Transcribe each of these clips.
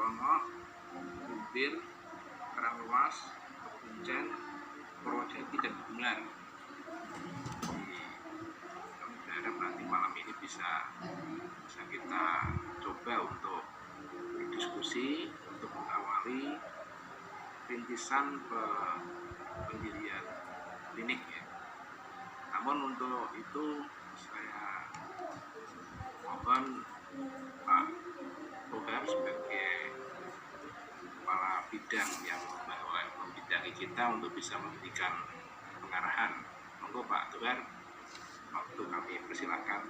Ronok, Bumpir, Karanglewas, Kebuncen, Purwodadi dan Bungan. Kami berharap nanti malam ini bisa kita coba untuk berdiskusi untuk mengawali rintisan pendirian klinik ya. Namun untuk itu saya mohon Pak Togar sebagai kepala bidang yang membidangi kita untuk bisa memberikan pengarahan. Monggo Pak Togar, waktu kami persilakan.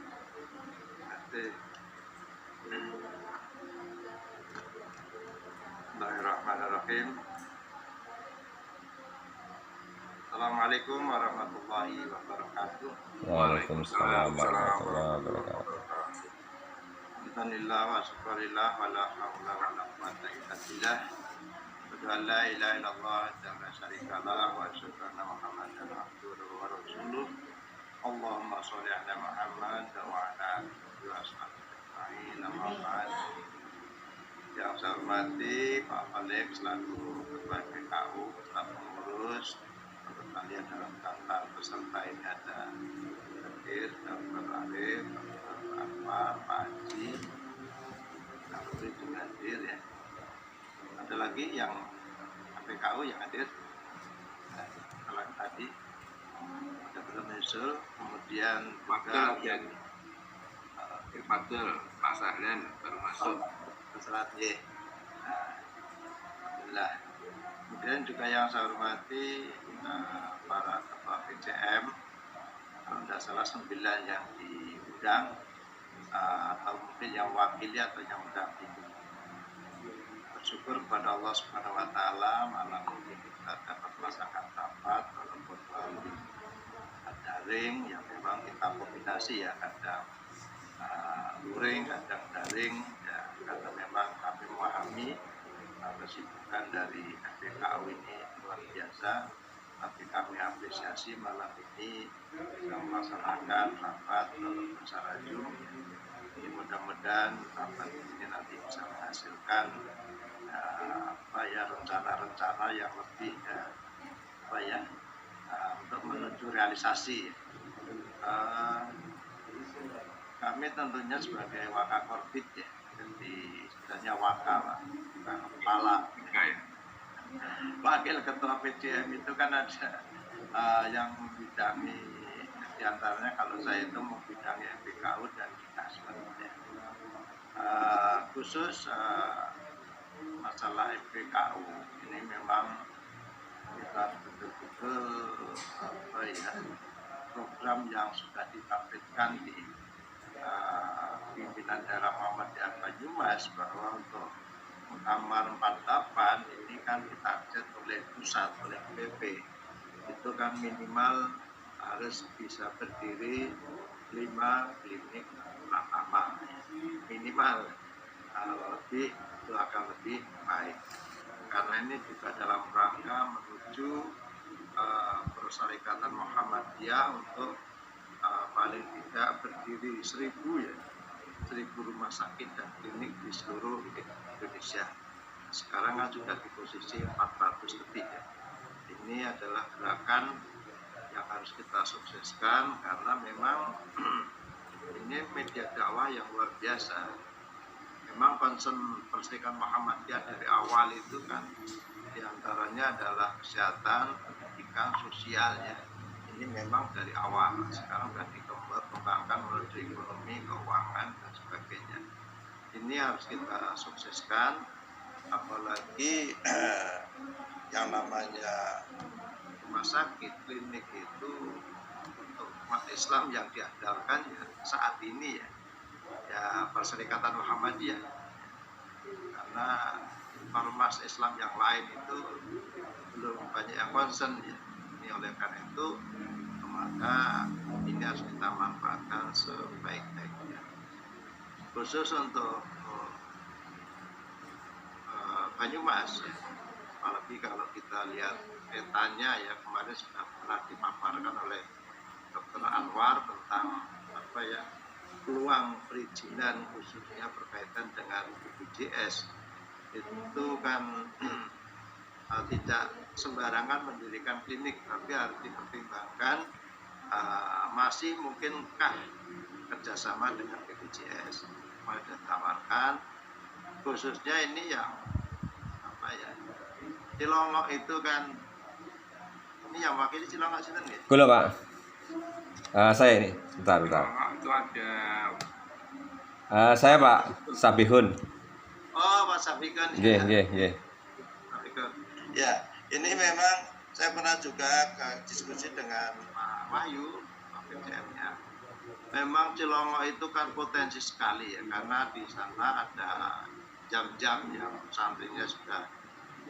Bismillahirrahmanirrahim. Assalamualaikum warahmatullahi wabarakatuh. Waalaikumsalam warahmatullahi wabarakatuh. Alhamdulillah wa syukurillah wa la hawla wa la quwwata illa billah. Asyhadu an la ilaha illallah wa la syarika lah wa asyhadu anna Muhammadan abduhu wa rasuluh. Allahumma sholli ala Muhammad wa ala alihi wa sahbihi amma ba'd. Yang saya hormati Pak Malik selaku Ketua PKU, staf pengurus, kalian dalam kantor peserta ini ada hadir Dr. Arif, Dr. Anwar, Pak Haji, Dr. juga hadir ya. Ada lagi yang PKU yang hadir. Nah, kalau tadi ada belum nyusul, kemudian Fadl ya. Fadl, Pak Sahlan baru masuk. Serat ya. Alhamdulillah. Kemudian juga yang saya hormati para ketua PCM, kalau tidak salah 9 yang diundang atau mungkin yang wakili atau yang mendampingi. Bersyukur kepada Allah Subhanahu Wa Taala malam ini kita dapat melaksanakan rapat walaupun melalui daring yang memang kita kombinasi ya, kadang luring, kadang daring ya, karena memang kami memahami kesibukan dari FPKU ini luar biasa, tapi kami apresiasi malam ini kita melaksanakan rapat secara Zoom. Jadi mudah-mudahan rapat ini nanti bisa menghasilkan rencana-rencana yang lebih untuk menuju realisasi. Kami tentunya sebagai Wakakorbid ya, jadi istilahnya Waka, bukan kepala. Wakil ketua PCM itu kan ada yang membidangi, diantaranya kalau saya itu membidangi FPKU dan dinas sebenarnya. Khusus masalah FPKU ini memang kita betul-betul program yang sudah ditampilkan di pimpinan daerah Muhammadiyah Banyumas bahwa untuk Muktamar 48 ini kan ditarget oleh pusat, oleh PP, itu kan minimal harus bisa berdiri 5 klinik pertama minimal, lebih itu akan lebih baik karena ini juga dalam rangka menuju Perserikatan Muhammadiyah untuk paling tidak berdiri 1000 rumah sakit dan klinik di seluruh Indonesia. Sekarang kan sudah di posisi 400 lebih ya. Ini adalah gerakan yang harus kita sukseskan karena memang ini media dakwah yang luar biasa. Memang concern Perserikatan Muhammadiyah dari awal itu kan diantaranya adalah kesehatan, pendidikan, sosial ya. Ini memang dari awal, sekarang sudah dikembangkan menuju ekonomi, keuangan, dan sebagainya. Ini harus kita sukseskan, apalagi yang namanya rumah sakit, klinik itu untuk umat Islam yang diandalkan ya, saat ini ya Perserikatan Muhammadiyah. Karena ormas Islam yang lain itu belum banyak yang concern ya. Ini oleh karena itu maka ini harus kita manfaatkan sebaik-baiknya. Khusus untuk Banyumas ya. Apalagi kalau kita lihat petanya ya, kemarin sudah pernah dipaparkan oleh Dr. Anwar tentang peluang perizinan khususnya berkaitan dengan BPJS. itu kan tidak sembarangan mendirikan klinik, tapi harus dipertimbangkan masih mungkinkah kerjasama dengan BPJS. Ada tawarkan, khususnya ini yang apa ya, Cilongok itu kan, ini yang wakili Cilongok sih kan ya? Kulo Pak. Saya ini, bentar. Itu ada Saya Pak Sabihun. Oh, Pak Safikun. Nggih. Safikun. Ya, ini memang saya pernah juga diskusi dengan Pak Wahyu, Pak PCM-nya. Memang Cilongok itu kan potensi sekali ya, karena di sana ada jam-jam yang santrinya sudah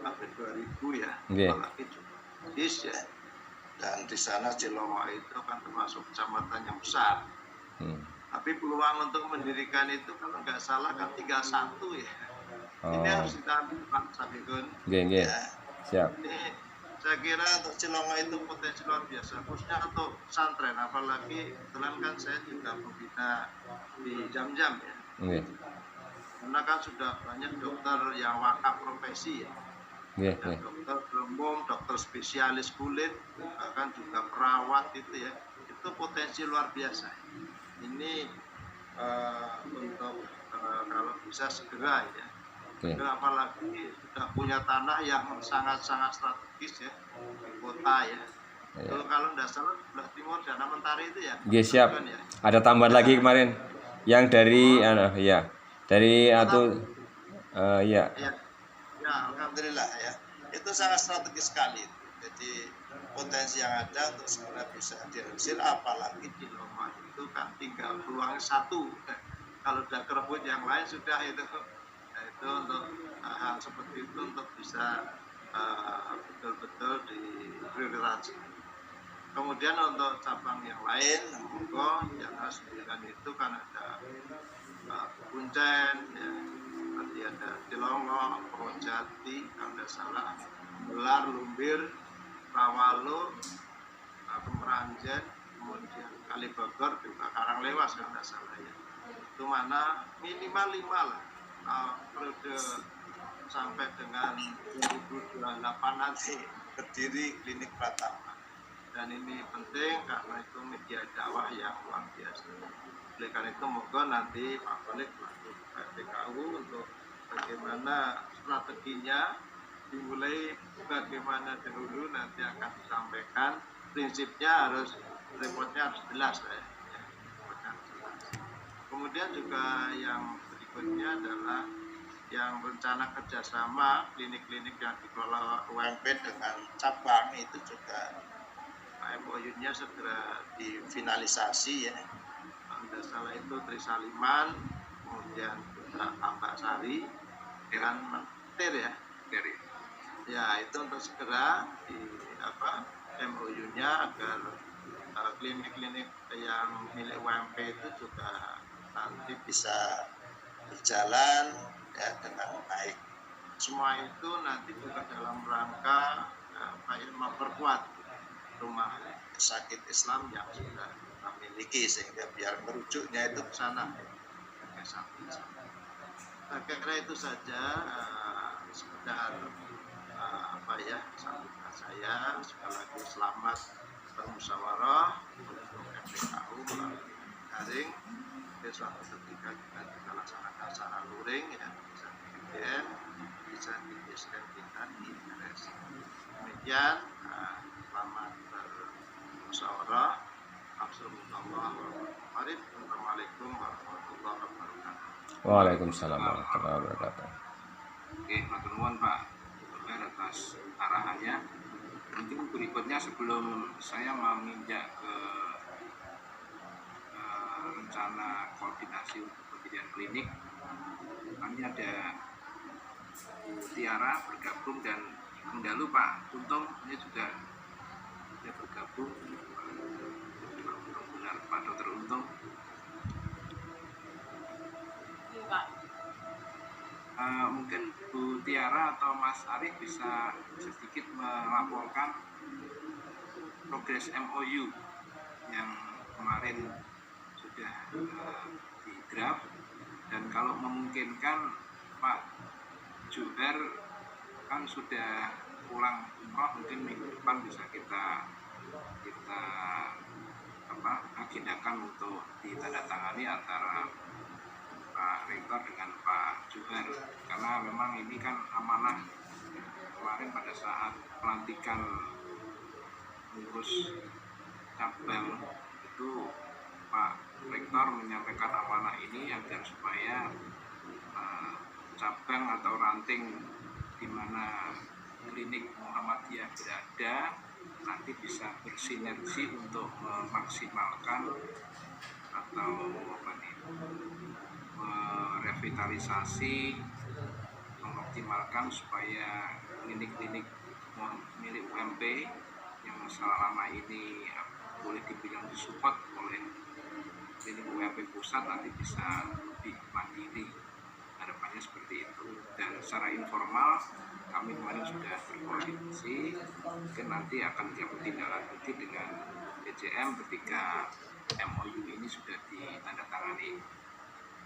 hampir 2000 ya, apalagi juga ya. Dan di sana Cilongok itu kan termasuk kecamatan yang besar. Tapi peluang untuk mendirikan itu kalau nggak salah kan tinggal 1 ya. Ini harus diambil Pak Sabikun. Nggih. Ya. Siap. Ini saya kira untuk Cilongok itu potensi luar biasa, khususnya untuk pesantren, apalagi kebetulan kan saya juga pembina di Jam-Jam ya. Karena kan sudah banyak dokter yang wakaf profesi ya. Dokter umum, dokter spesialis kulit, bahkan juga perawat itu ya, itu potensi luar biasa. Ini untuk kalau bisa segera ya. Apalagi sudah punya tanah yang sangat-sangat strategis ya, di kota ya. Kalau tidak salah sebelah timur Dana Mentari itu ya. Siap. Ya. Ada tambahan lagi kemarin yang dari dari Ya, alhamdulillah ya. Itu sangat strategis sekali. Jadi potensi yang ada untuk segera bisa direalisir, apalagi di Loma itu kan tinggal peluang 1. Kalau udah kerebut yang lain sudah itu untuk hal seperti itu untuk bisa betul-betul diprioritaskan. Kemudian untuk cabang yang lain, monggo yang harus diberikan itu kan ada Kuncen, ya, nanti ada Cilongok, Purwojati, kalau tidak salah, Belar, Lumbir, Rawalo, Kemeranjen, kemudian Kalibogor, juga Karanglewas kalau tidak salah ya. Itu mana minimal 5 lah. Periode sampai dengan 2028 nanti berdiri klinik Pratama. Dan ini penting karena itu media dakwah yang luar biasa. Oleh karena itu moga nanti Pak Balik melakukan PKU untuk bagaimana strateginya, dimulai bagaimana dahulu nanti akan disampaikan. Prinsipnya harus, reportnya harus jelas ya. Kemudian juga yang berikutnya adalah yang rencana kerjasama klinik-klinik yang dikelola UMP dengan cabang itu juga MOU-nya segera difinalisasi ya. Kalau tidak salah itu Trisaliman, kemudian Tambak Sari dengan Mentir ya. Ya itu untuk segera di MOU-nya agar klinik-klinik yang milik UMP itu juga nanti bisa berjalan ya dengan baik. Semua itu nanti juga dalam rangka memperkuat rumah sakit Islam yang sudah kita miliki, sehingga biar merujuknya itu ke sana. Saya kira itu saja sekedar sambutan saya. Sekali lagi selamat bermusyawarah untuk MPKU melalui daring. Suatu ketika kita laksanakan secara luring ya, bisa dikirim, bisa dikirim kita di RS. Demikian, selamat bermusyawarah. Assalamualaikum warahmatullahi wabarakatuh. Waalaikumsalam warahmatullahi wabarakatuh. Oke, matur nuwun Pak Dokter atas arahannya. Mungkin berikutnya sebelum saya menginjak ke rencana koordinasi untuk pendirian klinik, kami ada Tiara bergabung dan Mendalu Pak Untung ini juga bergabung. Benar Pak Dokter Untung. Mungkin Bu Tiara atau Mas Arif bisa sedikit melaporkan progres MOU yang kemarin sudah di draft, dan kalau memungkinkan Pak Juher kan sudah pulang umroh, mungkin minggu depan bisa kita agendakan untuk ditandatangani antara Pak Rektor dengan Pak Juher, karena memang ini kan amanah. Kemarin pada saat pelantikan pengurus cabang itu Pak Rektor menyampaikan amanah ini agar supaya cabang atau ranting di mana klinik Muhammadiyah berada nanti bisa bersinergi untuk memaksimalkan atau merevitalisasi, mengoptimalkan supaya klinik-klinik milik UMP yang selama ini boleh dibilang disupport oleh klinik UMP pusat nanti bisa lebih mandiri. Harapannya seperti itu. Dan secara informal kami kemarin sudah berkoordinasi, mungkin nanti akan ditindaklanjuti dengan DJM ketika MOU ini sudah ditandatangani.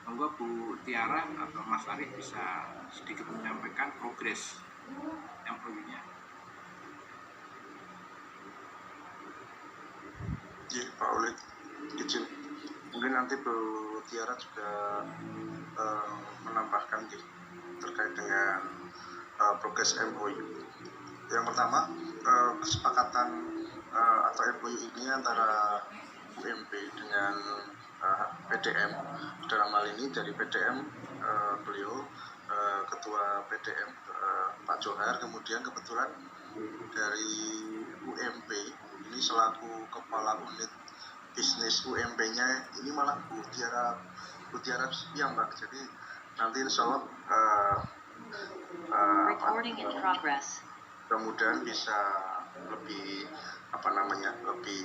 Monggo Bu Tiara atau Mas Arif bisa sedikit menyampaikan progres MOU-nya. Ya, Pak Ulit, izin. Mungkin nanti Bu Tiara juga menambahkan terkait dengan progres MOU. Yang pertama, kesepakatan atau MOU ini antara UMP dengan PDM. Dalam hal ini dari PDM beliau Ketua PDM Pak Johar, kemudian kebetulan dari UMP ini selaku Kepala Unit Bisnis UMP-nya ini malah Bu Tiara yang Mbak. Jadi nanti insya Allah kemudian bisa lebih lebih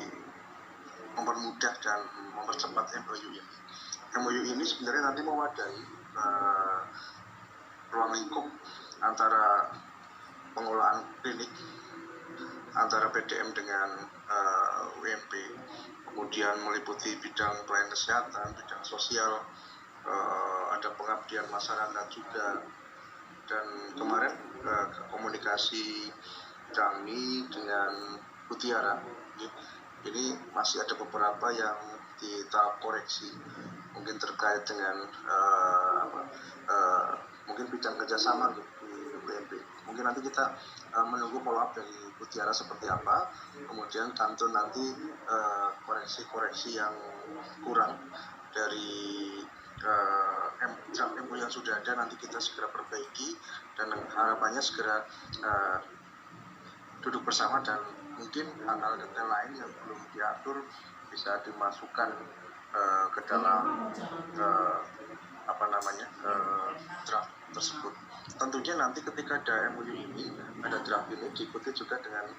mempermudah dan mempercepat MOU ini. MOU ini sebenarnya nanti mewadahi ruang lingkup antara pengelolaan klinik antara PDM dengan UMP, kemudian meliputi bidang pelayanan kesehatan, bidang sosial, ada pengabdian masyarakat juga. Dan kemarin komunikasi kami dengan Bu Tiara ini masih ada beberapa yang di tahap koreksi, mungkin terkait dengan mungkin bidang kerjasama di UMP. Mungkin nanti kita menunggu follow up dari Bu Tiara seperti apa, kemudian tentu nanti koreksi-koreksi yang kurang dari draft MOU yang sudah ada nanti kita segera perbaiki, dan harapannya segera duduk bersama dan mungkin hal-hal detail lain yang belum diatur bisa dimasukkan ke dalam draft tersebut. Tentunya nanti ketika ada MOU ini, ada draft ini diikuti juga dengan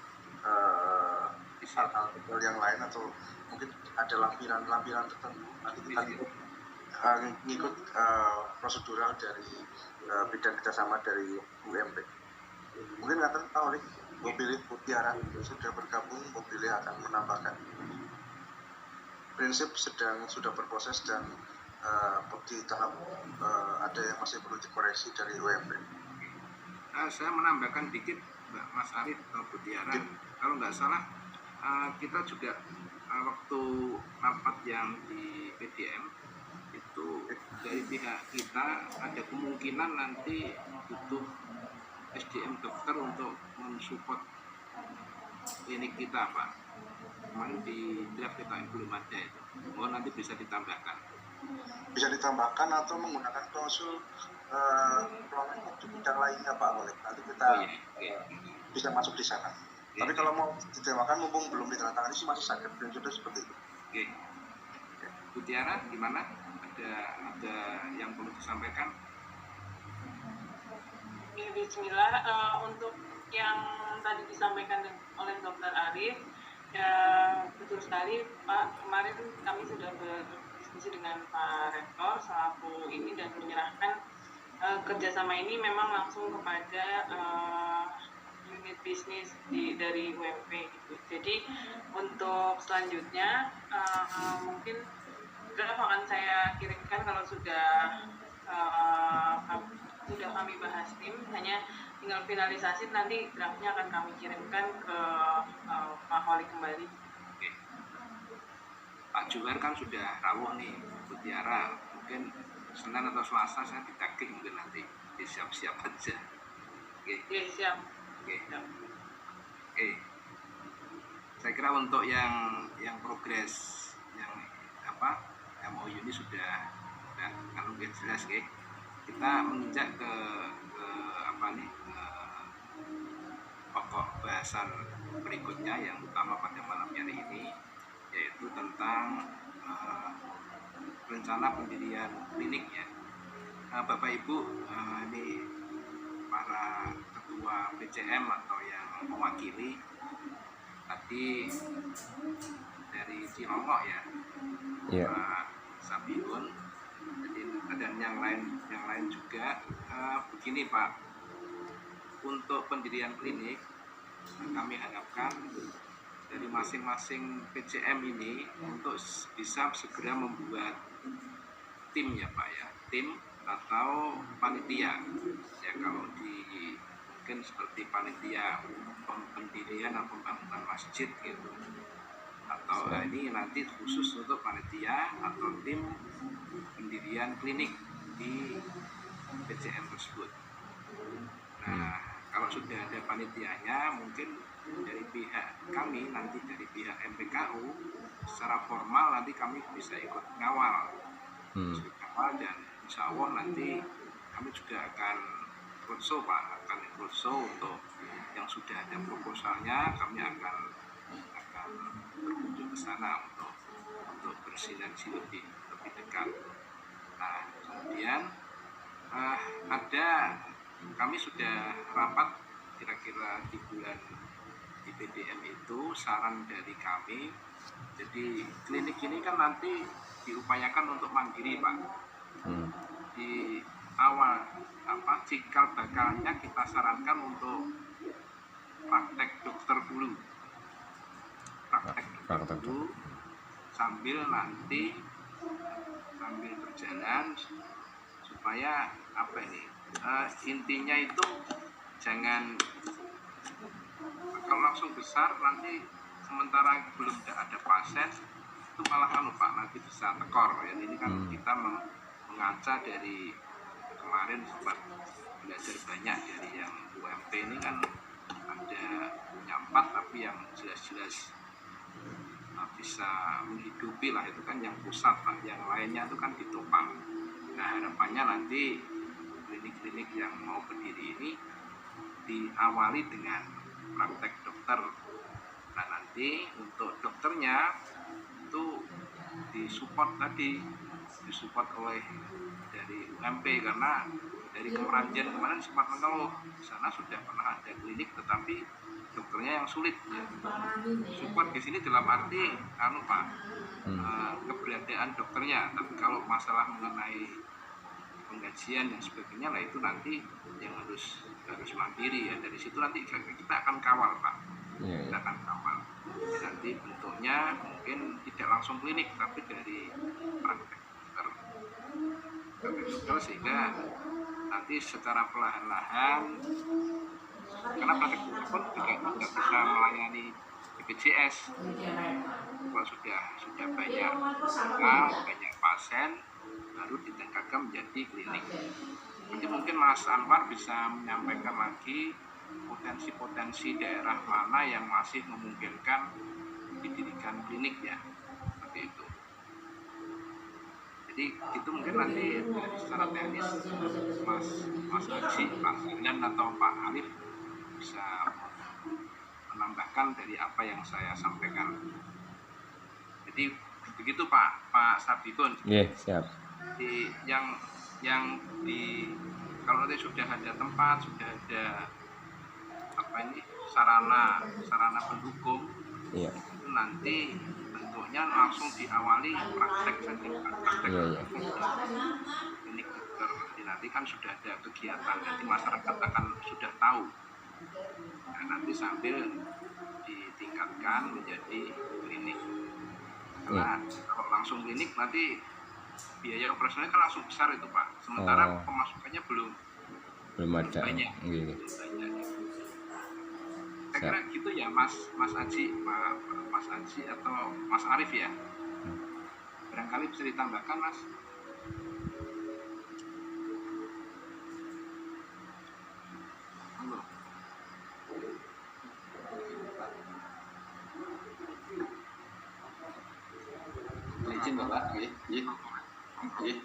hal-hal detail yang lain, atau mungkin ada lampiran tertentu. Nanti kita ngikut prosedural dari bidang kerjasama dari UMP. Mungkin akan tahu nih, mobil Bu Tiara sudah bergabung, mobil akan menambahkan. Prinsip sudah berproses dan di tahap ada yang masih perlu dikoreksi dari UMP. Saya menambahkan dikit, Mbak Mas Arif atau Bu Tiara. Kalau nggak salah, kita juga waktu rapat yang di PDM itu dari pihak kita ada kemungkinan nanti butuh SDM dokter untuk mensupport klinik kita, Pak. Kemarin di draft kita yang belum ada itu. Nanti bisa ditambahkan. Bisa ditambahkan atau menggunakan klausul di bidang lainnya, Pak Oleh. Nanti kita bisa masuk di sana. Tapi kalau mau ditambahkan mumpung belum ditandatangani sih masih sakit prinsipnya seperti itu. Bu Tiara, gimana? Ada yang perlu disampaikan? Bismillah, untuk yang tadi disampaikan oleh Dr. Arif, ya betul sekali Pak. Kemarin kami sudah berdiskusi dengan Pak Rektor selaku ini dan menyerahkan kerjasama ini memang langsung kepada unit bisnis dari UMP gitu. Jadi untuk selanjutnya mungkin draft akan saya kirimkan kalau sudah kami bahas tim, hanya tinggal finalisasi, nanti draftnya akan kami kirimkan ke Pak Wali kembali. Oke. Pak Juwer kan sudah rawuh nih, Mutiara, mungkin Senin atau Selasa saya ditagih mungkin nanti, siap-siap aja. Oke. Oke, siap. Oke. Oke. Saya kira untuk yang progres yang MOU ini sudah kalau jelas, oke. Kita menginjak ke pokok bahasan berikutnya yang utama pada malam hari ini, yaitu tentang rencana pendirian klinik ya. Bapak Ibu, ini para ketua PCM atau yang mewakili tadi dari Cilongok ya, Iya. Pak Sabiun, dan yang lain juga. Begini Pak, untuk pendirian klinik kami harapkan dari masing-masing PCM ini untuk bisa segera membuat tim ya Pak ya, tim atau panitia ya, kalau mungkin seperti panitia pendirian atau pembangunan masjid gitu, atau ini nanti khusus untuk panitia atau tim pendirian klinik di PCM tersebut. Nah, kalau sudah ada panitianya, mungkin dari pihak kami, nanti dari pihak MPKU secara formal nanti kami bisa ikut ngawal, dan insya Allah nanti kami juga akan roadshow Pak, akan roadshow untuk yang sudah ada proposalnya, kami akan berkunjung ke sana untuk bersinergi lebih dekat. Nah, kemudian kami sudah rapat kira-kira di bulan di PDM itu, saran dari kami, jadi klinik ini kan nanti diupayakan untuk mandiri Pak. Di awal cikal bakalnya kita sarankan untuk praktek dokter dulu, sambil berjalan supaya intinya itu jangan kalau langsung besar, nanti sementara belum ada pasien itu malah Pak, nanti bisa tekor ya. Ini kan kita mengaca dari kemarin sempat belajar banyak dari yang UMP ini kan, ada nyampat tapi yang jelas-jelas bisa menghidupi lah, itu kan yang pusat Pak, yang lainnya itu kan ditopang. Nah, harapannya nanti klinik-klinik yang mau berdiri ini diawali dengan praktek dokter. Nah, nanti untuk dokternya itu disupport oleh dari UMP, karena dari Kemeranjen kemarin sempat mengeluh di sana sudah pernah ada klinik tetapi dokternya yang sulit ya. Support di sini dalam arti Pak, keberadaan dokternya, tapi kalau masalah mengenai penggajian dan sebagainya, lah itu nanti yang harus mandiri ya. Dari situ nanti kita akan kawal Pak. Kita akan kawal. Nanti bentuknya mungkin tidak langsung klinik, tapi dari praktek dokter, sehingga nanti secara perlahan-lahan, karena praktek dokter pun juga tidak bisa melayani BPJS. Kalau sudah banyak pasien, baru ditingkatkan menjadi klinik. Nanti mungkin Mas Anwar bisa menyampaikan lagi potensi-potensi daerah mana yang masih memungkinkan didirikan klinik ya, seperti itu. Jadi itu mungkin nanti dari secara teknis Mas Haji, Pak Zainal atau Pak Alif bisa menambahkan dari apa yang saya sampaikan. Jadi begitu Pak Sabikun. Iya, siap. Di kalau nanti sudah ada tempat, sudah ada sarana pendukung, itu nanti bentuknya langsung diawali praktek saja. Ini dokter nanti kan sudah ada kegiatan, nanti masyarakat akan sudah tahu. Nah, nanti sambil ditingkatkan menjadi klinik. Karena kalau langsung klinik nanti biaya operasionalnya kan langsung besar itu Pak. Sementara pemasukannya belum belum ada. banyak. Nggih. Banyak. Saya kira gitu ya Mas Aji, Mas Aji atau Mas Arif ya. Barangkali bisa ditambahkan Mas. Halo. Izin Bapak, nggih.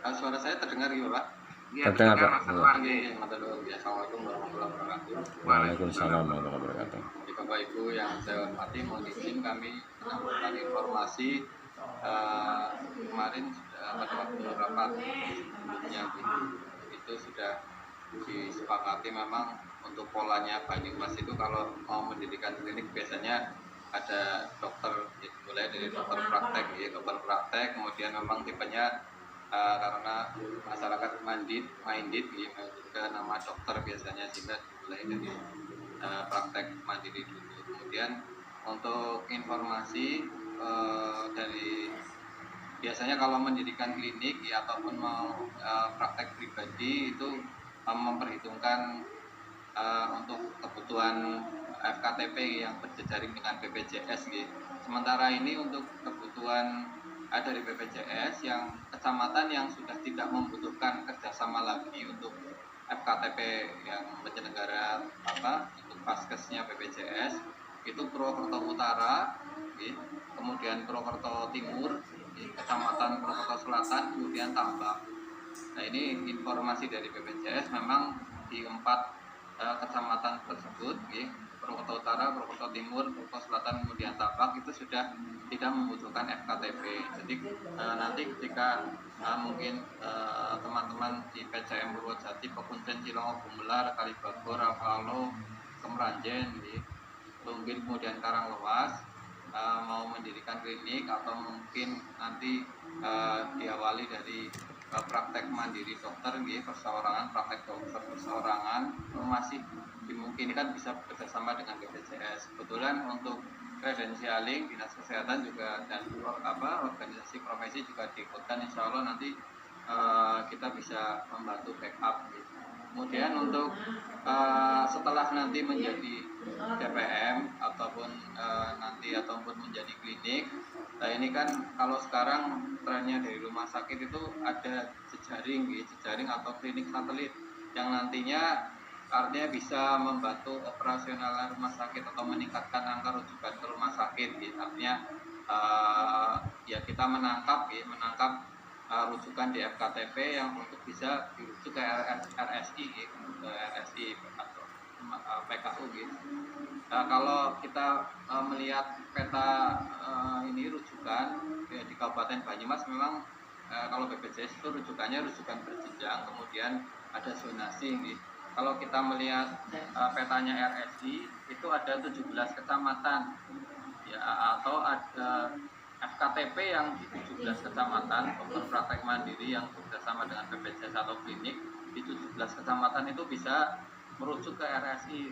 Suara saya terdengar ya Bapak? Ya, Terdengar, Pak. Mas Anwar. Nggih, Assalamualaikum warahmatullahi wabarakatuh. Waalaikumsalam warahmatullahi wabarakatuh. Jadi Bapak Ibu yang saya hormati, mohon izin kami menyampaikan informasi kemarin pada waktu rapat sebelumnya itu sudah disepakati memang untuk polanya Banyumas itu kalau mau mendirikan klinik biasanya ada dokter, mulai dari dokter praktek, kemudian memang tipenya karena masyarakat minded juga nama dokter biasanya, sehingga dimulai dari praktek mandiri dulu. Kemudian untuk informasi dari biasanya kalau mendirikan klinik ya ataupun mau praktek pribadi itu memperhitungkan untuk kebutuhan FKTP yang berjejaring dengan BPJS gitu. Sementara ini untuk kebutuhan dari BPJS yang kecamatan yang sudah tidak membutuhkan kerjasama lagi untuk FKTP yang penyelenggara untuk paskesnya BPJS itu Purwokerto Utara, kemudian Purwokerto Timur, kecamatan Purwokerto Selatan, kemudian Tambak. Nah ini informasi dari BPJS memang di 4 kecamatan tersebut, Purwokerto Utara, Purwokerto Timur, Purwokerto Selatan, kemudian Tambak itu sudah tidak membutuhkan FKTP. Jadi nanti ketika mungkin teman-teman di PCM Purwojati, Pekuncen, Cilongo, Gumelar, Kalibagor, Rawalo, Kemeranjen, mungkin kemudian Karanglewas mau mendirikan klinik atau mungkin nanti diawali dari praktek mandiri dokter, perseorangan, praktek dokter perseorangan masih dimungkinkan bisa bekerjasama dengan BPJS. Kebetulan untuk credentialing dinas kesehatan juga dan organisasi profesi juga diikutkan, insya Allah nanti kita bisa membantu backup. Kemudian untuk setelah nanti menjadi DPM ataupun ataupun menjadi klinik, nah ini kan kalau sekarang trennya dari rumah sakit itu ada jejaring atau klinik satelit yang nantinya artinya bisa membantu operasional rumah sakit atau meningkatkan angka rujukan ke rumah sakit. Artinya ya kita menangkap rujukan di FKTP yang untuk bisa dirujuk ke RSI, atau PKU gitu. Kalau kita melihat peta ini rujukan di Kabupaten Banyumas memang kalau BPJS itu rujukannya rujukan berjenjang, kemudian ada zonasi gitu. Kalau kita melihat petanya RSI itu ada 17 kecamatan ya, atau ada FKTP yang di 17 kecamatan dokter praktek mandiri yang bekerjasama dengan BPJS atau klinik di 17 kecamatan itu bisa merujuk ke RSI.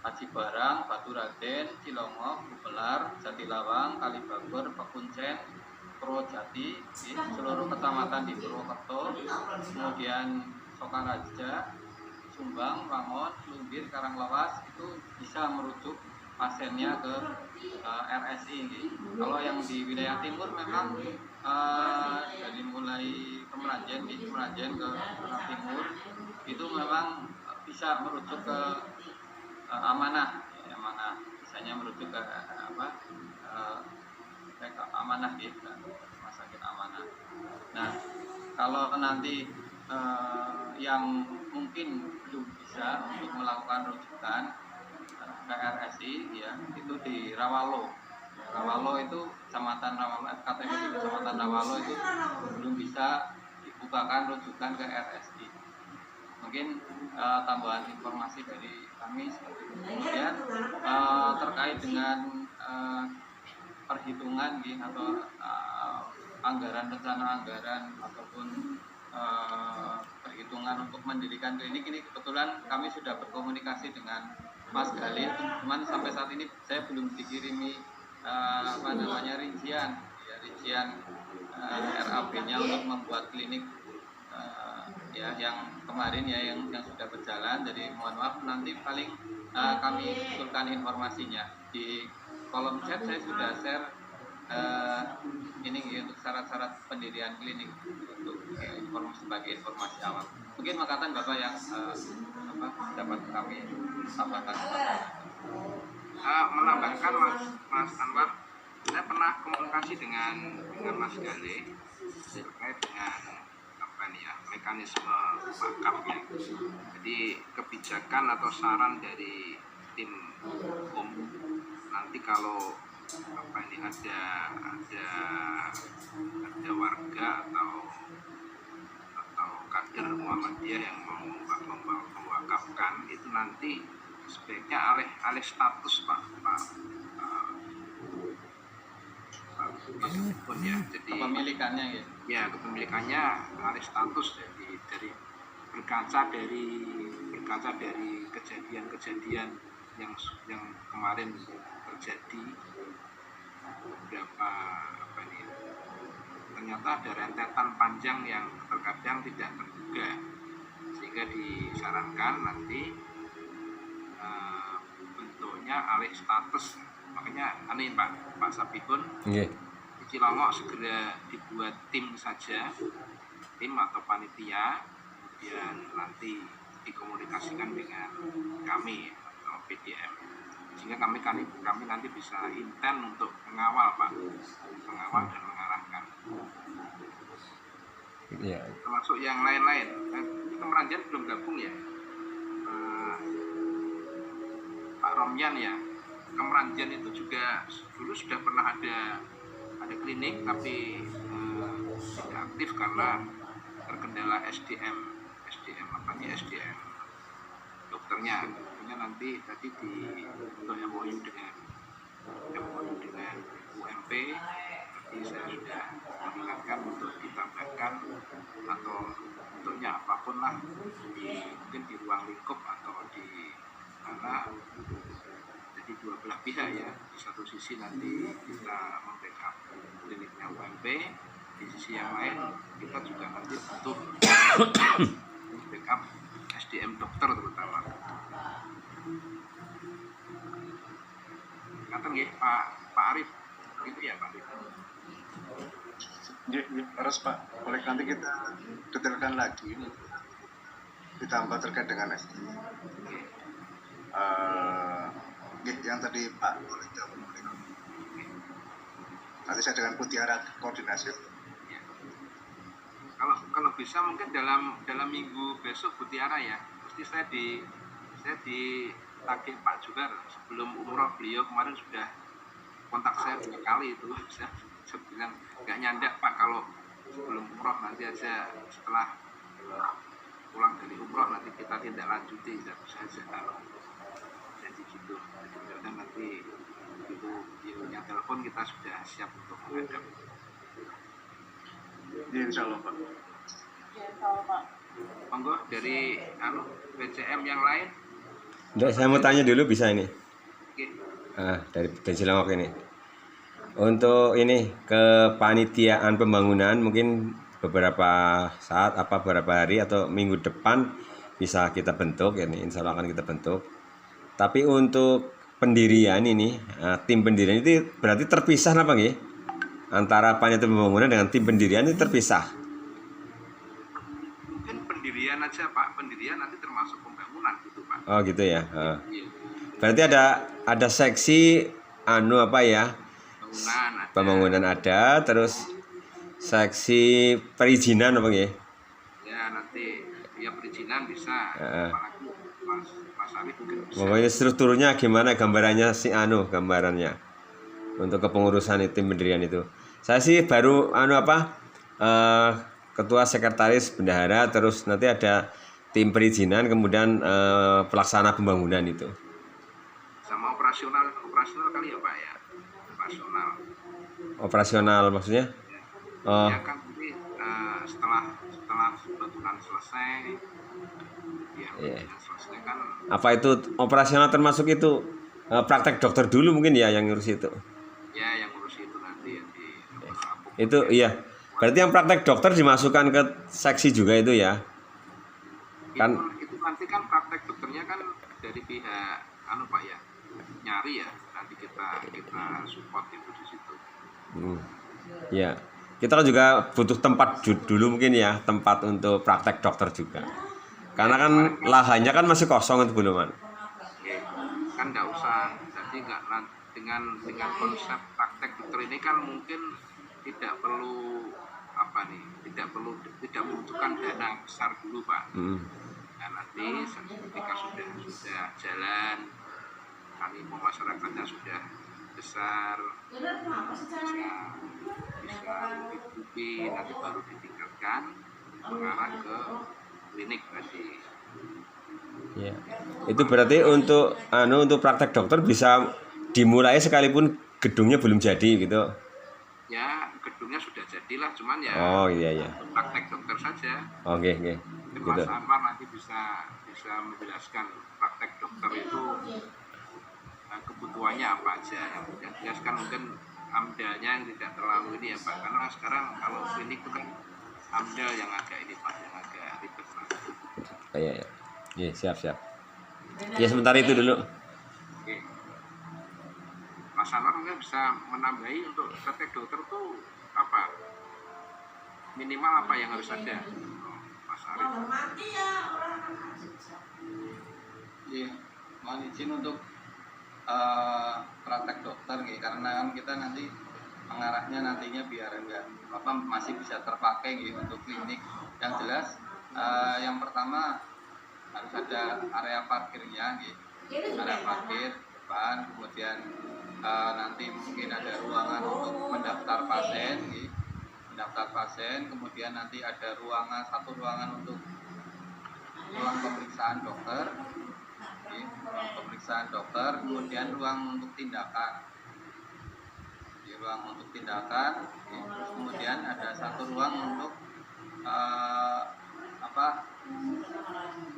Haji Barang, Batu Raden, Cilongo, Gumelar, Jatilawang, Kalibagor, Pekuncen, Purwojati, seluruh kecamatan di Purwokerto, kemudian Sokaraja, Sumbang, Rangon, Lumbir, Karanglewas itu bisa merujuk pasiennya ke RSI. Kalau yang di wilayah timur memang dari mulai Kemeranjen ke arah timur itu memang bisa merujuk ke amanah, misalnya merujuk ke amanah gitu, rumah sakit amanah. Nah, kalau nanti yang mungkin belum bisa untuk melakukan rujukan ke RSI ya, itu di Rawalo. Rawalo itu kecamatan Rawalo, FKTP di kecamatan Rawalo itu belum bisa dibukakan rujukan ke RSI. Mungkin tambahan informasi dari kami seperti itu. Kemudian terkait dengan perhitungan atau rencana anggaran ataupun perhitungan untuk mendirikan klinik ini, kebetulan kami sudah berkomunikasi dengan Mas Galih, cuman sampai saat ini saya belum dikirimi rincian RAB-nya untuk membuat klinik ya yang kemarin ya yang sudah berjalan. Jadi mohon maaf nanti paling kami usulkan informasinya di kolom chat. Saya sudah share ini untuk syarat-syarat pendirian klinik untuk informasi sebagai informasi awal. Mungkin makatan Bapak yang dapat kami sampaikan. Menambahkan Mas Anwar, saya pernah komunikasi dengan Mas Gale terkait dengan mekanisme wakafnya. Jadi kebijakan atau saran dari tim hukum nanti kalau ada warga atau kader Muhammadiyah yang mau mewakafkan itu nanti sebaiknya alih status Pak ya, jadi kepemilikannya ya. Ya, kepemilikannya alih status dari berkaca dari kejadian-kejadian yang kemarin terjadi beberapa ternyata ada rentetan panjang yang terkadang tidak terduga, sehingga disarankan nanti bentuknya alih status. Makanya Pak Sabihun Nggih. di Cilongok segera dibuat tim saja, tim atau panitia, kemudian nanti dikomunikasikan dengan kami atau PDM, sehingga kami nanti bisa intent untuk mengawal dan mengarahkan. Iya. Termasuk yang lain-lain. Kemeranjan belum gabung ya, Pak Romyan ya. Kemeranjan itu juga dulu sudah pernah ada klinik tapi tidak aktif karena terkendala SDM dokternya. Tentunya nanti tadi untuk MOU dengan UMP, jadi saya sudah mengingatkan untuk ditambahkan atau bentuknya apapun lah, mungkin di ruang lingkup atau di mana. Jadi dua belah pihak ya, di satu sisi nanti kita membackup kliniknya UMP, di sisi yang lain kita juga nanti butuh backup SDM dokter terutama. Kata nggih Pak Arif, itu ya Pak Arif. Harus Pak, oleh nanti kita detailkan lagi ditambah terkait dengan SDM. Yang tadi Pak boleh jawab. Nanti saya dengan Putiara koordinasi. Ya. Kalau bisa mungkin dalam minggu besok Putiara ya. Pasti saya ditagih Pak Jugar sebelum umroh, beliau kemarin sudah kontak saya 2 kali itu. Saya bilang nggak nyandak Pak, kalau sebelum umroh nanti aja, setelah pulang dari umroh nanti kita tindak lanjuti saja kalau jadi gitu. Jadi nanti itu yang telepon kita sudah siap untuk menghadap. Insya Allah Pak. Monggo dari PCM yang lain. Nggak, saya mau tanya dulu bisa ini. Oke. Dari Cilongok ini. Untuk ini kepanitiaan pembangunan mungkin beberapa saat beberapa hari atau minggu depan bisa kita bentuk ini, insya Allah akan kita bentuk. Tapi untuk pendirian ini, tim pendirian itu berarti terpisah apa nggih? Antara panitia pembangunan dengan tim pendirian itu terpisah. Mungkin pendirian aja Pak, pendirian nanti termasuk pembangunan gitu Pak. Oh gitu ya. Iya. Berarti ada seksi pembangunan ada, terus seksi perizinan apa nggih? Ya nanti ya perizinan bisa. Apalagi Mas Arif mungkin bisa. Pokoknya strukturnya gimana, gambarannya gambarannya untuk kepengurusan tim pendirian itu. Saya sih baru ketua sekretaris bendahara, terus nanti ada tim perizinan, kemudian pelaksana pembangunan itu. Sama operasional kali ya Pak ya. Operasional maksudnya? Ya kan nanti setelah bangunan selesai, selesai kan. Apa itu operasional termasuk itu praktek dokter dulu mungkin ya yang ngurus itu? Ya yang ngurus itu nanti ya di itu iya. Berarti yang praktek dokter dimasukkan ke seksi juga itu ya? Kan itu nanti kan praktek dokternya kan dari pihak Pak ya, nyari ya, nanti kita support itu di situ. ya, kita kan juga butuh tempat dulu mungkin ya, tempat untuk praktek dokter juga. Karena kan lahannya kan masih kosong itu belum. Oke, kan nggak usah, jadi nggak dengan konsep praktek dokter ini kan mungkin tidak perlu tidak membutuhkan dana besar dulu Pak. Nah, nanti ketika sudah jalan, kami masyarakatnya sudah besar, bisa dihidupi, nanti baru ditingkatkan mengarah ke klinik tadi. Ya. Itu berarti untuk praktek dokter bisa dimulai sekalipun gedungnya belum jadi gitu. Ya, gedungnya sudah jadilah, cuman ya Oh iya. untuk praktek dokter saja. Oke. Mas Gitu. Anwar nanti bisa menjelaskan praktek dokter itu kebutuhannya apa aja. Yang jelaskan mungkin amdalnya yang tidak terlalu ini ya Pak, karena sekarang kalau klinik itu kan amdal yang agak ini Pak, yang agak ribet Pak. Iya, siap. Ya sebentar itu dulu. Oke. Mas Anwar mungkin bisa menambahi untuk praktek dokter itu apa? Minimal apa yang harus ada? Mas Arif. Iya, mohon izin untuk praktek dokter nih, karena kan kita nanti mengarahnya nantinya biar enggak masih bisa terpakai gitu untuk klinik. Yang jelas yang pertama harus ada area parkirnya gitu. Area parkir depan, kemudian nanti mungkin ada ruangan untuk mendaftar pasien gitu. Mendaftar pasien, kemudian nanti ada satu ruangan untuk ruang pemeriksaan dokter, kemudian ruang untuk tindakan, terus kemudian ada satu ruang untuk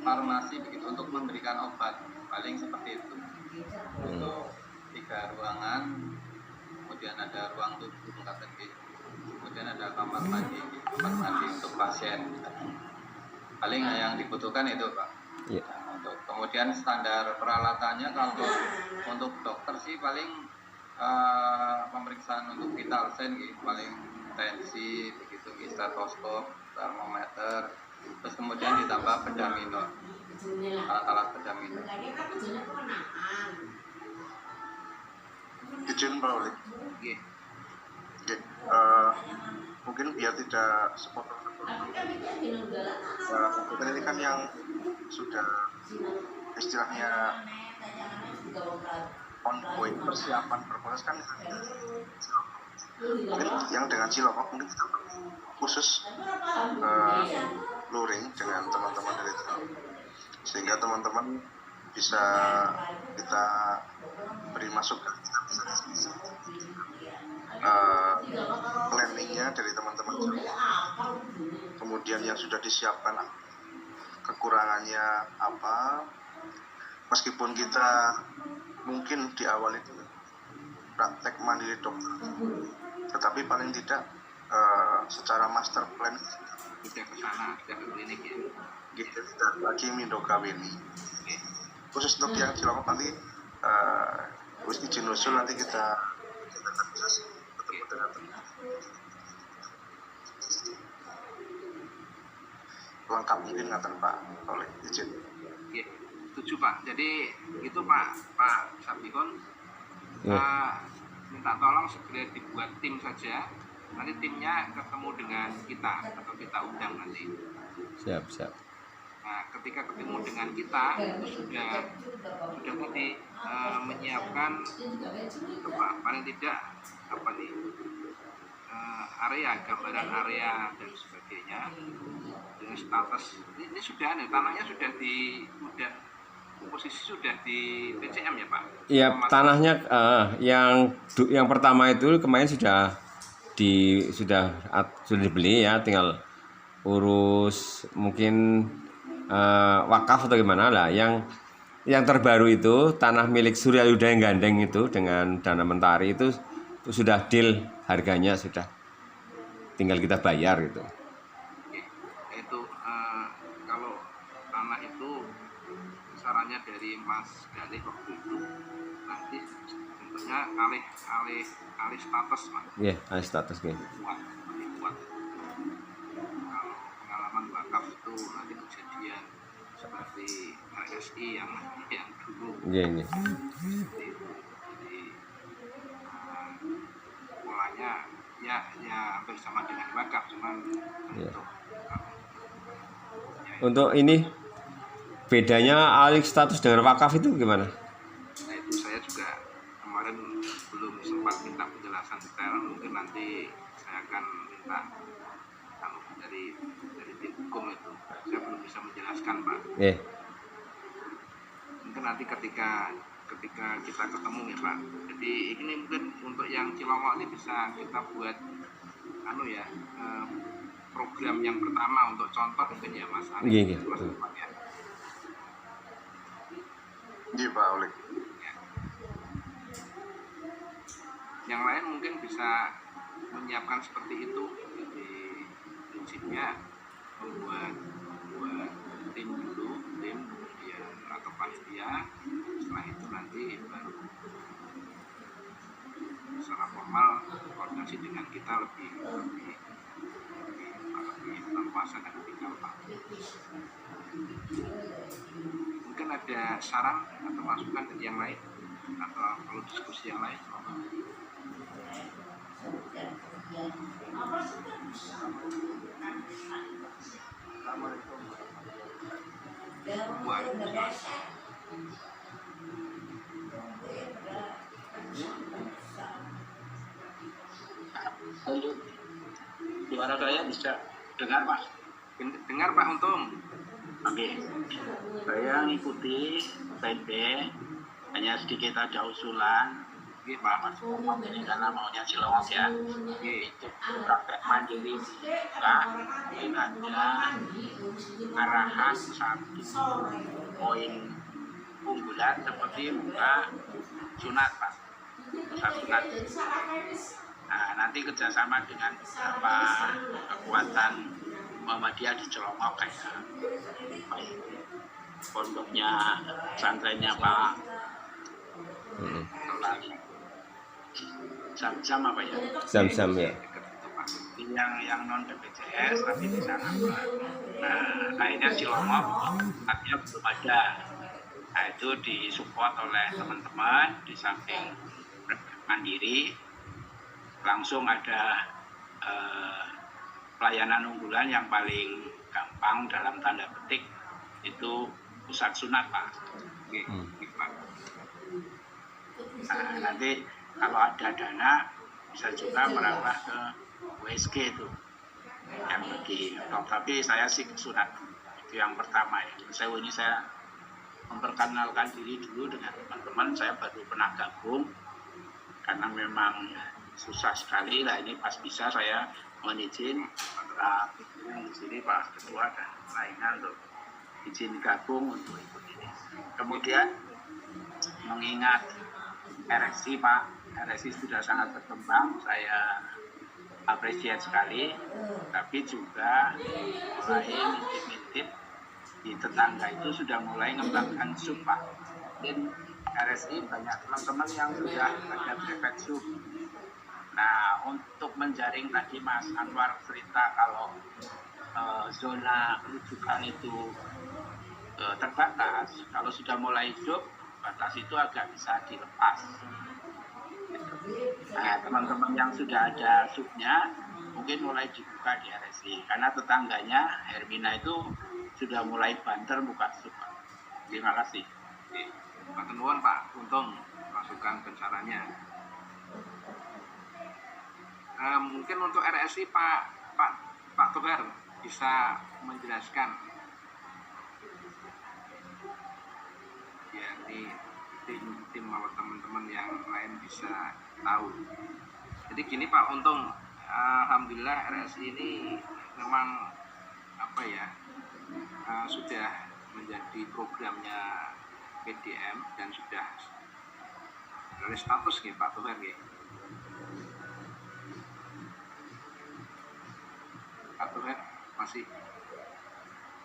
farmasi begitu, untuk memberikan obat, paling seperti itu. Untuk 3 ruangan, kemudian ada ruang tubuh kemudian ada kamar mandi untuk pasien. Paling yang dibutuhkan itu Pak. Iya. Kemudian standar peralatannya kalau untuk dokter sih paling pemeriksaan untuk vital sign gitu, paling tensi begitu, stetoskop, termometer, terus kemudian ditambah bedah minor, alat-alat bedah minor. Izin Pak Oli. Mungkin biar tidak sepotong. Ini kan yang sudah istilahnya ongoing, persiapan berproses kan mungkin yang dengan Cilongok mungkin kita khusus luring dengan teman-teman dari Cilongok, sehingga teman-teman bisa kita beri masukan, kita bisa planningnya dari teman-teman Cilongok, kemudian yang sudah disiapkan kekurangannya apa, meskipun kita mungkin di awal itu praktek mandiri dokter, tetapi paling tidak secara master plan Sudah ke sana, sudah ke klinik ya. gitu, tidak lagi mindokawini. Khusus untuk yang Cilongok nanti izin usul nanti kita bisa ketemu dengan teman. Lengkap mungkin ngaten Pak oleh izin. Oke, setuju Pak. Jadi itu Pak Sabikon minta tolong segera dibuat tim saja. Nanti timnya ketemu dengan kita atau kita undang nanti. Siap. Nah, ketika ketemu dengan kita itu sudah tadi menyiapkan paling tidak area, gambaran area dan sebagainya dengan status ini sudah tanahnya sudah posisi sudah di PCM ya Pak? Iya, tanahnya yang pertama itu kemarin sudah dibeli ya, tinggal urus mungkin wakaf atau gimana lah. Yang terbaru itu tanah milik Surya Yuda yang Gandeng itu dengan Dana Mentari itu sudah deal, harganya sudah tinggal kita bayar gitu. Itu kalau tanah sarannya dari Mas Galih waktu itu, nanti tentunya alih status Mas. Iya, alih status nggih. Kuat, lebih kuat. Kalau pengalaman wakaf itu nanti kejadian seperti RSI yang dulu Iya, iya. seperti itu. Jadi polanya ya hampir sama dengan wakaf, cuman Iya. untuk Untuk ini bedanya alih status dengan wakaf itu gimana? nah itu saya juga kemarin belum sempat minta penjelasan detail, mungkin nanti saya akan minta dari tim hukum itu, saya belum bisa menjelaskan Pak. Iya. Mungkin nanti ketika kita ketemu ya Pak. Jadi ini mungkin untuk yang Cilongok ini bisa kita buat program yang pertama untuk contoh mungkin ya Mas Ali. Iya, iya. Mas Irfan, ya. Iya Pak Oleg. Ya. Yang lain mungkin bisa menyiapkan seperti itu. Jadi prinsipnya membuat tim dulu, tim kemudian atau panitia. Setelah itu nanti baru secara formal koordinasi dengan kita lebih leluasa dan lebih gampang. Mungkin ada saran atau masukan dari yang lain atau perlu diskusi yang lain. Suara saya bisa dengar Mas? Dengar Pak Untung. Oke, saya ngikuti PNB, hanya sedikit ada usulan. Oke Pak. Mas, ini karena maunya Cilongok ya. Oke. Itu praktek mandiri buka dengan ada arahan satu poin unggulan seperti buka sunat Pak, usaha sunat. Nah, nanti kerjasama dengan beberapa kekuatan Muhammadiyah di Cilongok kayak pondoknya, pesantrennya Pak Sam apa ya? Sam ya. Yang non BPJS tapi di sana Pak. Nah, akhirnya Cilongok artinya belum ada. Nah, itu disupport oleh teman-teman di samping mandiri. Langsung ada pelayanan unggulan yang paling gampang dalam tanda petik itu pusat sunat Pak. Nah, nanti kalau ada dana bisa juga merambah ke USG itu yang bagi tapi saya sih sunat itu yang pertama ya. Saya memperkenalkan diri dulu dengan teman-teman, saya baru pernah gabung karena memang susah sekali lah, ini pas bisa saya mohon izin Pak di sini Pak Ketua dan lainnya untuk izin gabung untuk ikut ini. Kemudian mengingat RSI Pak, RSI sudah sangat berkembang, saya apresiasi sekali, tapi juga mulai intip-intip di tetangga itu sudah mulai mengembangkan sub Pak. Dan RSI banyak teman-teman yang sudah ada brevet sub. Nah, untuk menjaring tadi Mas Anwar cerita kalau zona rujukan itu terbatas, kalau sudah mulai hidup, batas itu agak bisa dilepas. Nah, teman-teman yang sudah ada subnya mungkin mulai dibuka di RSI, karena tetangganya Hermina itu sudah mulai banter buka sub. Terima kasih. Pak Tenuan Pak Untung masukan pencaraannya. Mungkin untuk RSI Pak Togar bisa menjelaskan ya, ini tim atau teman-teman yang lain bisa tahu. Jadi gini Pak Untung, alhamdulillah RSI ini memang sudah menjadi programnya PDM dan sudah dari status nih Pak Togar nih. Pak Tuhan masih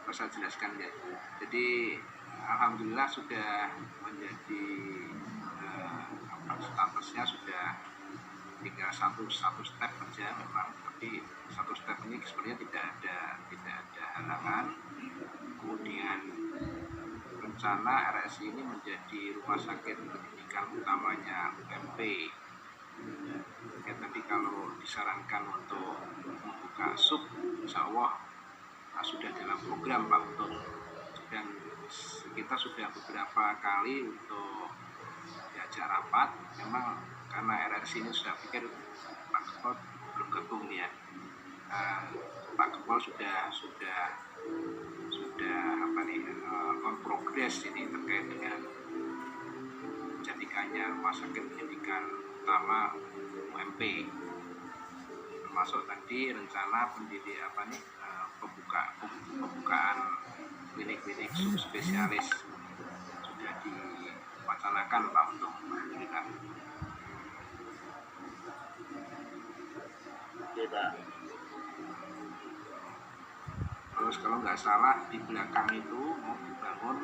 bisa jelaskan ya. Jadi alhamdulillah sudah menjadi statusnya sudah tinggal satu step saja memang, tapi satu step ini sebenarnya tidak ada halangan. Kemudian rencana RSI ini menjadi rumah sakit pendidikan utamanya UMP. Ya, tapi kalau disarankan untuk membuka sub, insya Allah sudah dalam program Pak Utut, dan kita sudah beberapa kali untuk diajak rapat. Memang karena RRC ini sudah pikir Pak Kepol belum gabung nih ya. Pak Kepol sudah on progress ini terkait dengan menjadikannya rumah sakit pendidikan utama UMP, termasuk tadi rencana pembukaan klinik-klinik subspesialis sudah diwacanakan Pak untuk alhamdulillah. Oke Pak. Terus kalau nggak salah di belakang itu mau dibangun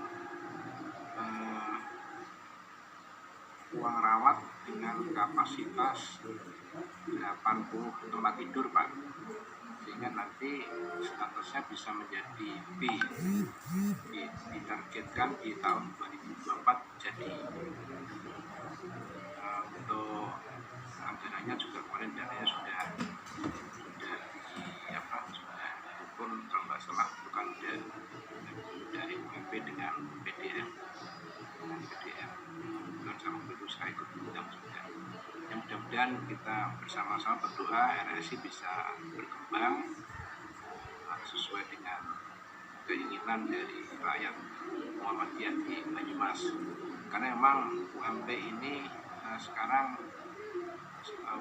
ruang rawat dengan kapasitas 80 tempat tidur Pak, sehingga nanti statusnya bisa menjadi B. Ditargetkan di tahun 2024 jadi. Untuk anggarannya juga kemarin dananya sudah pun kalau nggak salah bukan dari UMP dengan PDM dan sama itu saya ikut undang juga. Yang mudah-mudahan kita bersama-sama berdoa RSI bisa berkembang sesuai dengan keinginan dari rakyat Muhammadiyah di Banyumas. Karena memang UMP ini sekarang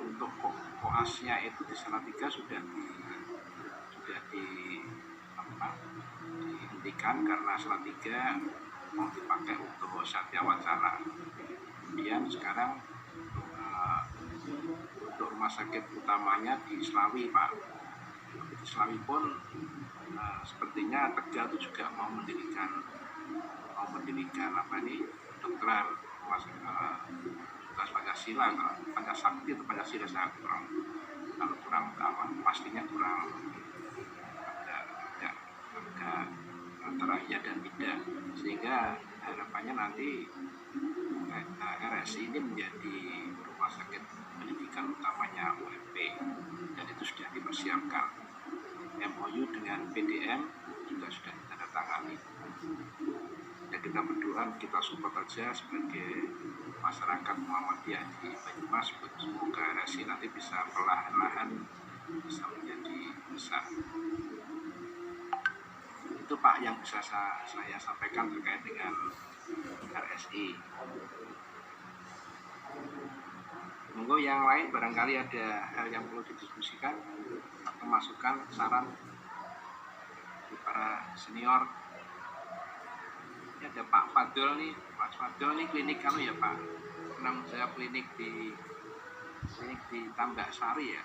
untuk koasnya itu di Salatiga sudah dihentikan karena Salatiga mau dipakai untuk Satya Wacana. Kemudian sekarang untuk rumah sakit utamanya di Slawi Pak. Di Slawi pun sepertinya Tegal itu juga mau mendirikan dokteran Pancasila, Pancasakti atau Pancasila, saya kurang pastinya kurang agak antara iya dan tidak, sehingga harapannya nanti RSI ini menjadi rumah sakit pendidikan utamanya UMP, dan itu sudah dipersiapkan. MOU dengan PDM juga sudah ditandatangani. Ya, kita berdoa, kita support aja sebagai masyarakat Muhammadiyah di Banyumas, semoga RSI nanti bisa perlahan-lahan bisa menjadi besar. Itu Pak yang bisa saya sampaikan terkait dengan RSI. Monggo yang lain barangkali ada hal yang perlu didiskusikan atau masukan, saran dari para senior. Ini ada Pak Fadil nih, klinik ya Pak. Nama saya klinik di Tambak Sari ya.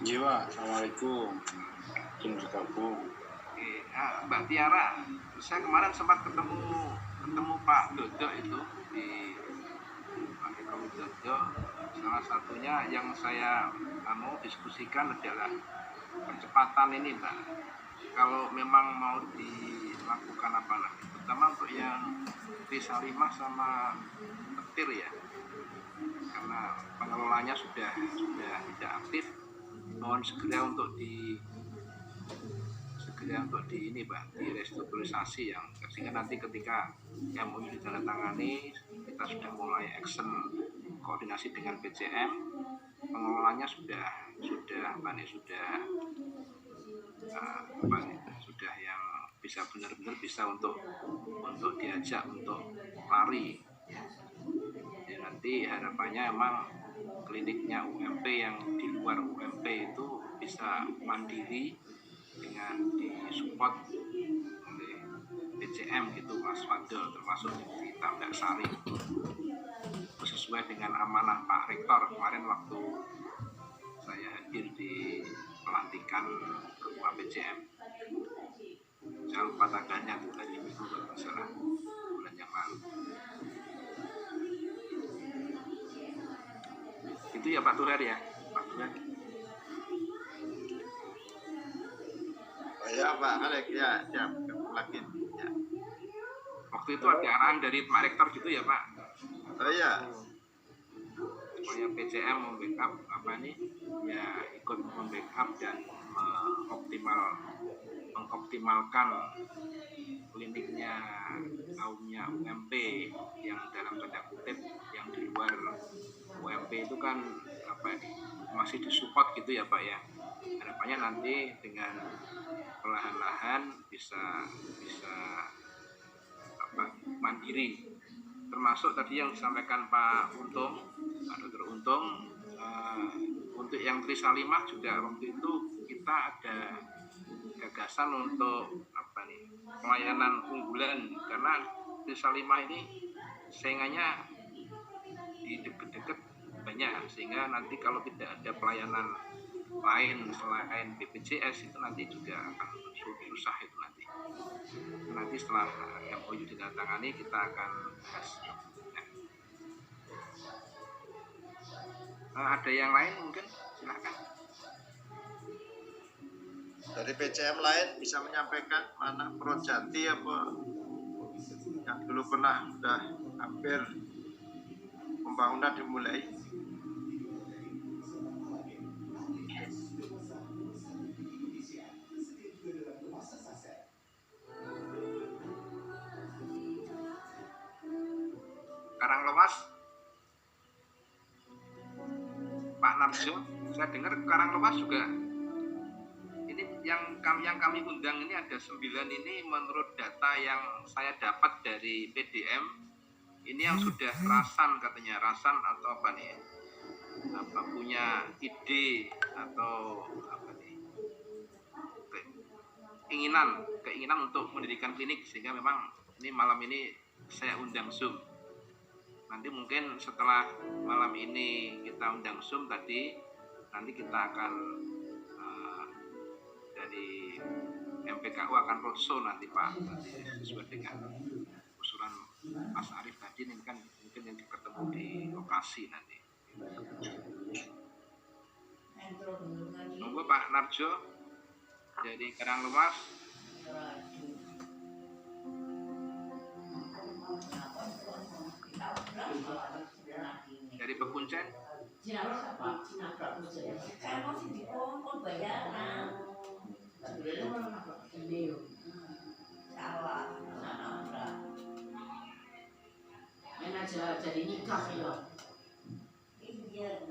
Jiwa, Assalamualaikum. Izin bergabung. Mbak Tiara, saya kemarin sempat ketemu Pak Dodo itu di Pak Dodo. Salah satunya yang saya mau diskusikan adalah percepatan ini Mbak. Kalau memang mau dilakukan terutama untuk yang desa Limah sama Petir ya, karena pengelolanya sudah tidak aktif. Mohon segera untuk di ini Pak, direstrukturisasi yang sehingga nanti ketika MOU ditandatangani kita sudah mulai action koordinasi dengan PCM, pengelolanya sudah yang bisa benar-benar bisa untuk diajak untuk lari. Ya, nanti harapannya emang kliniknya UMP yang di luar UMP itu bisa mandiri dengan disupport oleh PCM gitu Mas Fadil, termasuk di Tambak Sari, sesuai dengan amanah Pak Rektor kemarin waktu saya hadir di pelantikan ketua Pak PCM. Jangan lupa tanggalnya tuh tadi minggu kalau nggak salah, bulan yang lalu. Itu ya Pak Tuher ya, Pak Tuher. Oh ya Pak Alek, ya lagi. Ya. Waktu itu ada arahan dari Pak Rektor gitu ya Pak, Oh iya, supaya PCM membackup ya ikut membackup dan mengoptimalkan kliniknya kaumnya UMP yang dalam tanda kutip yang di luar UMP itu kan masih disupport gitu ya Pak ya. Harapannya nanti dengan perlahan-lahan bisa mandiri, termasuk tadi yang disampaikan Pak Dr. Untung, untuk yang Trisalimah juga waktu itu kita ada gagasan untuk pelayanan unggulan, karena Trisalimah ini saingannya di deket-deket banyak, sehingga nanti kalau tidak ada pelayanan lain selain BPJS itu nanti juga akan susah itu nanti setelah MOU ditandatangani kita akan bahas. Ada yang lain mungkin silakan. dari PCM lain bisa menyampaikan mana Projati apa yang dulu pernah sudah hampir pembangunan dimulai. Karanglewas, Pak Narjo, saya dengar Karanglewas juga. Ini yang kami undang ini ada 9 ini menurut data yang saya dapat dari PDM. Ini yang sudah rasan katanya, rasan atau punya ide atau keinginan untuk mendirikan klinik, sehingga memang ini malam ini saya undang Zoom. Nanti mungkin setelah malam ini kita undang Zoom tadi, nanti kita akan dari MPKU akan roadshow nanti Pak, nanti sesuai dengan usulan Mas Arief tadi, ini kan mungkin yang ketemu di lokasi nanti. Tunggu Pak Narjo dari Karanglewas. Dari Pekuncen. Aja jadi nikah ya. Iya,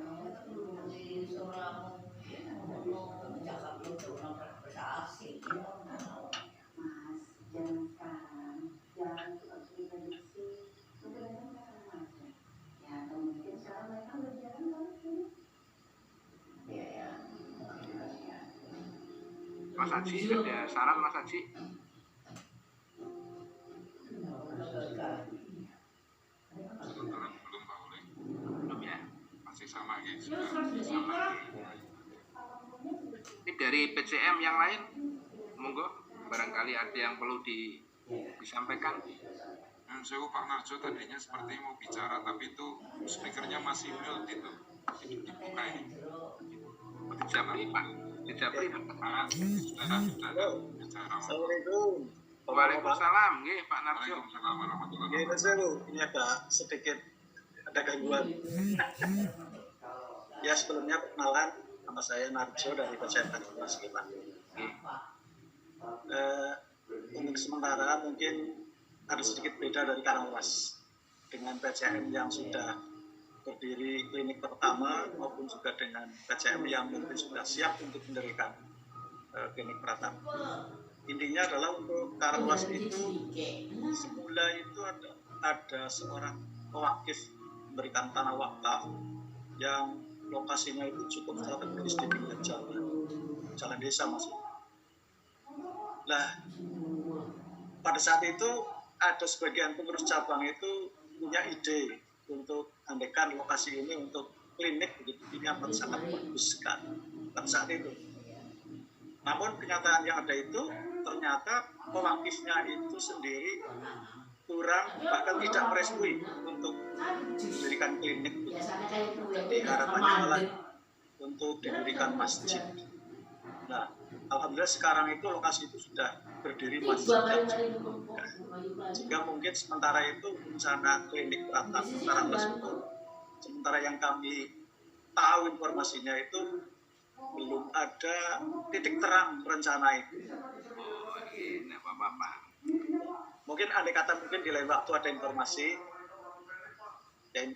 di seorang cakap itu orang berbahasa asing. Mas, jangan sekarang, jangan seperti prediksi. Sebenarnya kan aja. Ya, atau mungkin sekarang mereka berjalan lagi. Ya. Mas Haji, ada saran Mas Haji? Belum ya? Masih sama gitu. Ini dari PCM yang lain, monggo barangkali ada yang perlu disampaikan. Saya Pak Narjo tadinya seperti mau bicara, tapi itu speakernya masih mute itu dibuka ini. Dijabri Pak, dijabri Pak. Sudah bicara. Assalamualaikum. Waalaikumsalam, nggih Pak Narjo. Waalaikumsalam warahmatullahi Ya, wabarakatuh. ini ada gangguan. Ya, sebelumnya perkenalan, nama saya Narjo dari PCM Karanglewas kita. Untuk sementara mungkin ada sedikit beda dari Karanglewas dengan PCM yang sudah berdiri klinik pertama maupun juga dengan PCM yang mungkin sudah siap untuk mendirikan klinik Pratama. Intinya adalah untuk Karanglewas itu semula itu ada seorang pewakif memberikan tanah wakaf yang lokasinya itu cukup strategis di pinggir jalan desa maksudnya. Nah, pada saat itu ada sebagian pengurus cabang itu punya ide untuk andekan lokasi ini untuk klinik begitu, ini amat sangat bagus kan pada saat itu. Namun kenyataan yang ada itu ternyata pewakifnya itu sendiri kurang, bahkan tidak merestui untuk mendirikan klinik. Jadi harapannya malah untuk didirikan masjid. Nah, alhamdulillah sekarang itu lokasi itu sudah berdiri masjid. Sehingga mungkin sementara itu rencana klinik Pratap sementara tersebut, sementara yang kami tahu informasinya itu belum ada titik terang rencana itu. Oh, ini enggak apa-apa. Mungkin andai kata mungkin di lain waktu ada informasi, dan